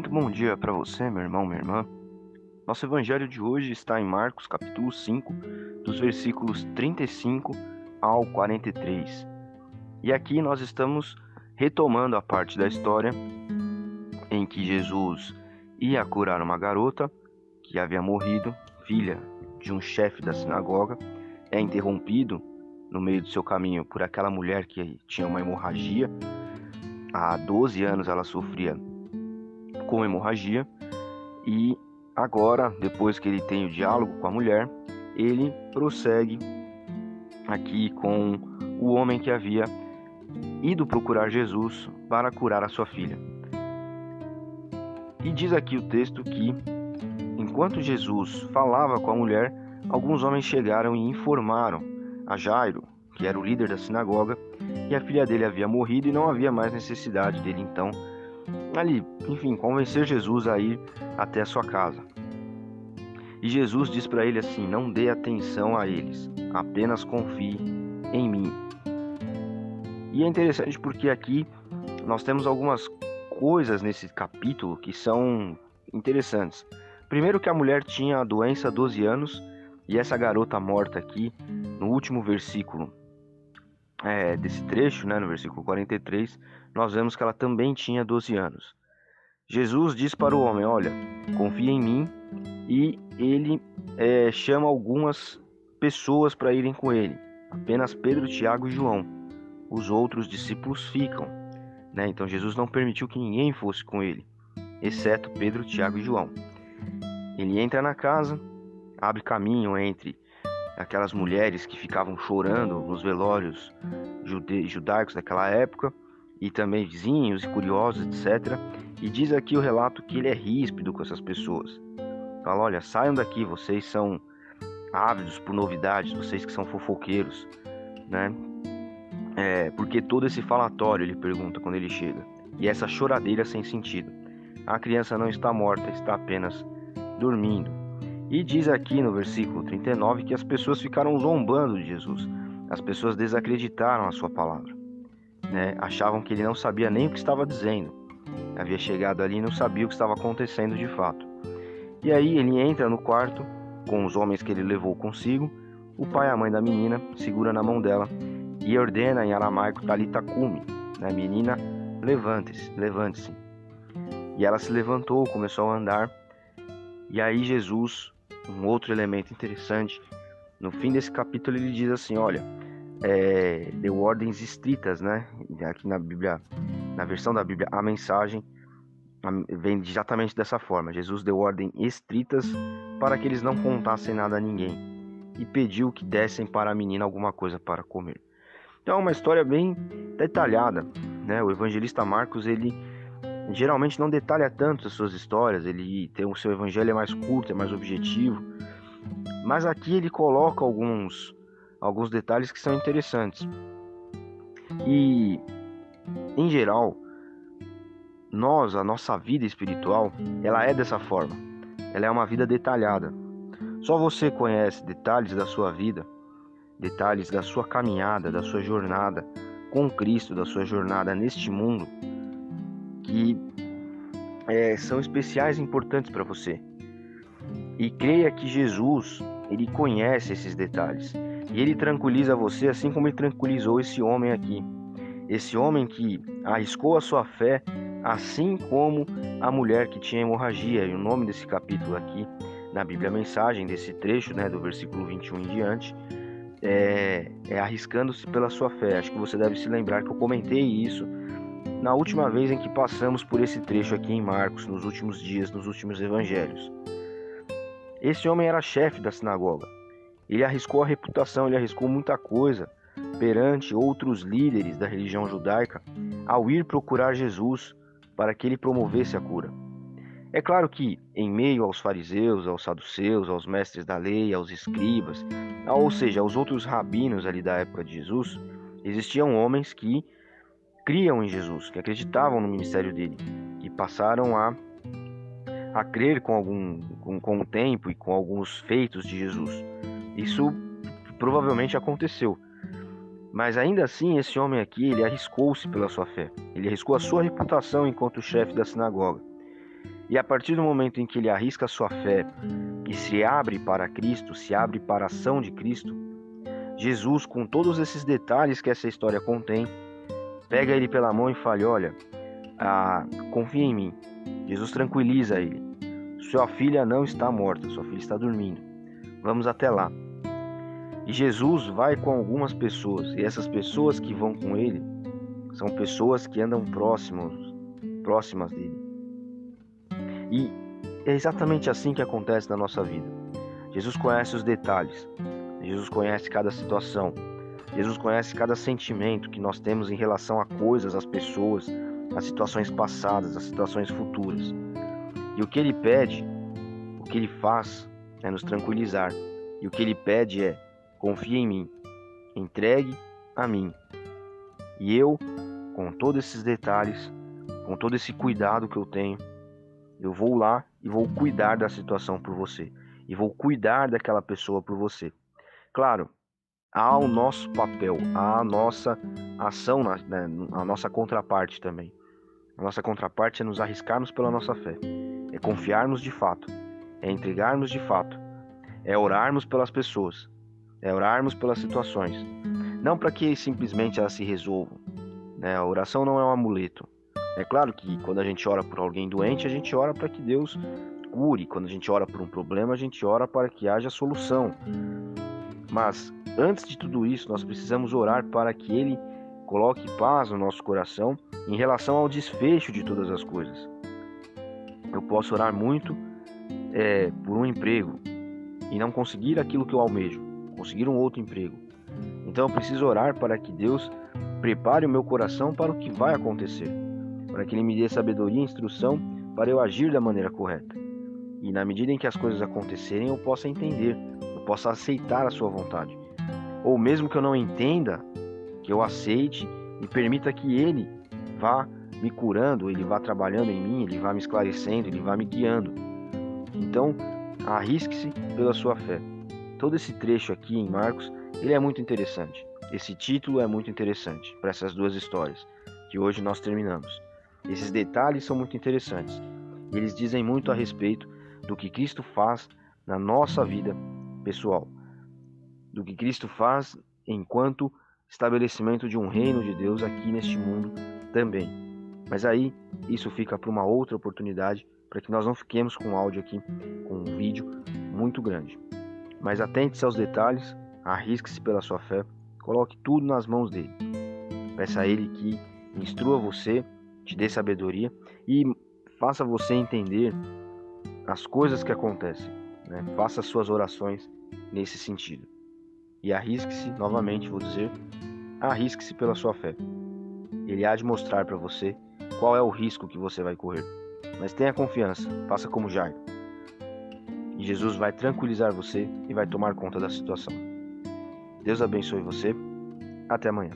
Muito bom dia para você, meu irmão, minha irmã. Nosso evangelho de hoje está em Marcos, capítulo 5, dos versículos 35 ao 43. E aqui nós estamos retomando a parte da história em que Jesus ia curar uma garota que havia morrido, filha de um chefe da sinagoga. É interrompido no meio do seu caminho por aquela mulher que tinha uma hemorragia. Há 12 anos ela sofria com hemorragia, e agora, depois que ele tem o diálogo com a mulher, ele prossegue aqui com o homem que havia ido procurar Jesus para curar a sua filha. E diz aqui o texto que, enquanto Jesus falava com a mulher, alguns homens chegaram e informaram a Jairo, que era o líder da sinagoga, que a filha dele havia morrido e não havia mais necessidade dele então convencer Jesus a ir até a sua casa. E Jesus diz para ele assim: não dê atenção a eles, apenas confie em mim. E é interessante porque aqui nós temos algumas coisas nesse capítulo que são interessantes. Primeiro, que a mulher tinha a doença há 12 anos, e essa garota morta aqui, no último versículo desse trecho, no versículo 43, nós vemos que ela também tinha 12 anos. Jesus diz para o homem: olha, confia em mim, e ele chama algumas pessoas para irem com ele. Apenas Pedro, Tiago e João. Os outros discípulos ficam. Então Jesus não permitiu que ninguém fosse com ele, exceto Pedro, Tiago e João. Ele entra na casa, abre caminho entre aquelas mulheres que ficavam chorando nos velórios judaicos daquela época, e também vizinhos e curiosos, etc. E diz aqui o relato que ele é ríspido com essas pessoas. Fala: olha, saiam daqui, vocês são ávidos por novidades, vocês que são fofoqueiros, porque todo esse falatório, ele pergunta quando ele chega, e essa choradeira sem sentido. A criança não está morta, está apenas dormindo. E diz aqui no versículo 39 que as pessoas ficaram zombando de Jesus. As pessoas desacreditaram a sua palavra. Achavam que ele não sabia nem o que estava dizendo. Havia chegado ali e não sabia o que estava acontecendo de fato. E aí ele entra no quarto com os homens que ele levou consigo. O pai e a mãe da menina segura na mão dela e ordena em aramaico Talitha cumi, menina, levante-se. E ela se levantou, começou a andar. E aí Jesus, um outro elemento interessante, no fim desse capítulo ele diz assim: olha, deu ordens estritas, aqui na Bíblia, na versão da Bíblia, a mensagem vem exatamente dessa forma. Jesus deu ordens estritas para que eles não contassem nada a ninguém, e pediu que dessem para a menina alguma coisa para comer. Então é uma história bem detalhada, O evangelista Marcos, ele geralmente não detalha tanto as suas histórias, ele tem o seu evangelho mais curto, é mais objetivo, mas aqui ele coloca alguns detalhes que são interessantes. E, em geral, a nossa vida espiritual, ela é dessa forma. Ela é uma vida detalhada. Só você conhece detalhes da sua vida, detalhes da sua caminhada, da sua jornada com Cristo, da sua jornada neste mundo, que são especiais e importantes para você. E creia que Jesus, ele conhece esses detalhes. E ele tranquiliza você assim como ele tranquilizou esse homem aqui. Esse homem que arriscou a sua fé, assim como a mulher que tinha hemorragia. E o nome desse capítulo aqui, na Bíblia Mensagem, desse trecho, do versículo 21 em diante, é arriscando-se pela sua fé. Acho que você deve se lembrar que eu comentei isso na última vez em que passamos por esse trecho aqui em Marcos, nos últimos dias, nos últimos evangelhos. Esse homem era chefe da sinagoga. Ele arriscou a reputação, ele arriscou muita coisa perante outros líderes da religião judaica ao ir procurar Jesus para que ele promovesse a cura. É claro que, em meio aos fariseus, aos saduceus, aos mestres da lei, aos escribas, ou seja, aos outros rabinos ali da época de Jesus, existiam homens que criam em Jesus, que acreditavam no ministério dele, que passaram a crer com o tempo e com alguns feitos de Jesus. Isso provavelmente aconteceu. Mas ainda assim, esse homem aqui, ele arriscou-se pela sua fé. Ele arriscou a sua reputação enquanto chefe da sinagoga. E a partir do momento em que ele arrisca a sua fé e se abre para Cristo, se abre para a ação de Cristo, Jesus, com todos esses detalhes que essa história contém, pega ele pela mão e fala: olha, confia em mim. Jesus tranquiliza ele. Sua filha não está morta, sua filha está dormindo. Vamos até lá. E Jesus vai com algumas pessoas, e essas pessoas que vão com ele são pessoas que andam próximas dele. E é exatamente assim que acontece na nossa vida. Jesus conhece os detalhes, Jesus conhece cada situação, Jesus conhece cada sentimento que nós temos em relação a coisas, às pessoas, às situações passadas, às situações futuras. E o que ele pede, o que ele faz é nos tranquilizar. E o que ele pede é: confia em mim, entregue a mim. E eu, com todos esses detalhes, com todo esse cuidado que eu tenho, eu vou lá e vou cuidar da situação por você. E vou cuidar daquela pessoa por você. Claro, há o nosso papel, há a nossa ação, a nossa contraparte também. A nossa contraparte é nos arriscarmos pela nossa fé. É confiarmos de fato. É entregarmos de fato. É orarmos pelas pessoas. É orarmos pelas situações. Não para que simplesmente elas se resolvam. A oração não é um amuleto. É claro que quando a gente ora por alguém doente, a gente ora para que Deus cure. Quando a gente ora por um problema, a gente ora para que haja solução. Mas antes de tudo isso, nós precisamos orar para que Ele coloque paz no nosso coração em relação ao desfecho de todas as coisas. Eu posso orar muito por um emprego e não conseguir aquilo que eu almejo, conseguir um outro emprego. Então eu preciso orar para que Deus prepare o meu coração para o que vai acontecer, para que Ele me dê sabedoria e instrução para eu agir da maneira correta. E na medida em que as coisas acontecerem, eu possa entender, eu possa aceitar a sua vontade. Ou mesmo que eu não entenda, que eu aceite e permita que Ele vá me curando, Ele vá trabalhando em mim, Ele vá me esclarecendo, Ele vá me guiando. Então, arrisque-se pela sua fé. Todo esse trecho aqui em Marcos, ele é muito interessante. Esse título é muito interessante para essas duas histórias que hoje nós terminamos. Esses detalhes são muito interessantes. Eles dizem muito a respeito do que Cristo faz na nossa vida pessoal, do que Cristo faz enquanto estabelecimento de um reino de Deus aqui neste mundo também. Mas aí isso fica para uma outra oportunidade, para que nós não fiquemos com áudio aqui, com um vídeo muito grande. Mas atente-se aos detalhes, arrisque-se pela sua fé, coloque tudo nas mãos dele. Peça a ele que instrua você, te dê sabedoria e faça você entender as coisas que acontecem. Faça suas orações nesse sentido. E arrisque-se, novamente vou dizer, arrisque-se pela sua fé. Ele há de mostrar para você qual é o risco que você vai correr. Mas tenha confiança, faça como Jairo. E Jesus vai tranquilizar você e vai tomar conta da situação. Deus abençoe você. Até amanhã.